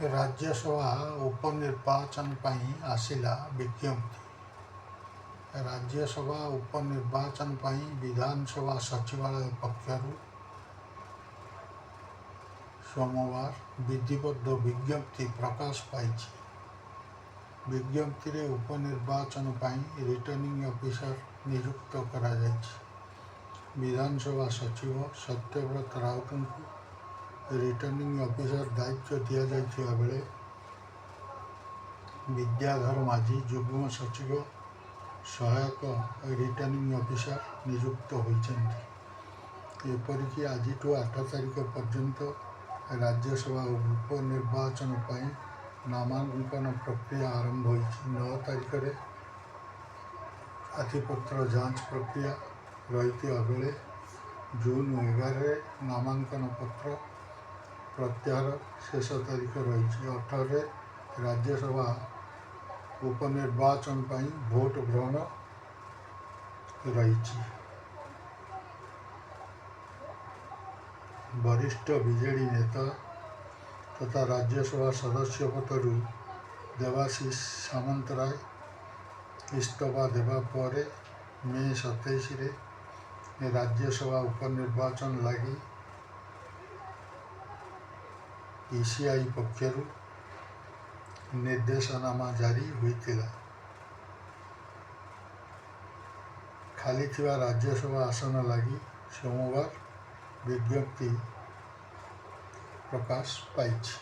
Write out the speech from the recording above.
राज्यसभा उपनिर्वाचन ପାଇଁ ଆସିଲା ବିଜ୍ଞପ୍ତି। राज्यसभा उपनिर्वाचन ପାଇଁ विधानसभा सचिवालय पक्षରୁ सोमवार विधिबद्ध विज्ञप्ति प्रकाश पाइछि। विज्ञप्ति रे उपनिर्वाचन ପାଇଁ रिटर्निंग ऑफिसर नियुक्त करा जाइछि। विधानसभा सचिव सत्यव्रत राउत को रिटर्निंग ऑफिसर दायित्व दिया जाइथिबा बेले विद्याधर माझी जुग्म सचिव सहायक रिटर्निंग ऑफिसर नियुक्त होइछन्ति। एपरिकि आज 8 तारिख पर्यंत राज्यसभा उपनिर्वाचन ପାଇଁ नामांकन प्रक्रिया आरंभ होइछि। 9 तारिख रे प्रार्थीपत्र जांच प्रक्रिया रहिथिबा बेले जून 11 रे नामांकन पत्र प्रत्याहार शेष तारीख रही। 18 रे राज्यसभा उपनिर्वाचन ପାଇଁ भोट ग्रहण रही। वरिष्ठ बीजेडी नेता तथा राज्यसभा सदस्य पदरू देवाशीष सामंतराय इस्तीफा देवा पर मे 27 रे राज्यसभा उपनिर्वाचन लगी ईसीआई पक्षरू निर्देशनामा जारी होइतिला। खाली थिबा राज्यसभा आसन लगी सोमवार विज्ञप्ति प्रकाश पाइछि।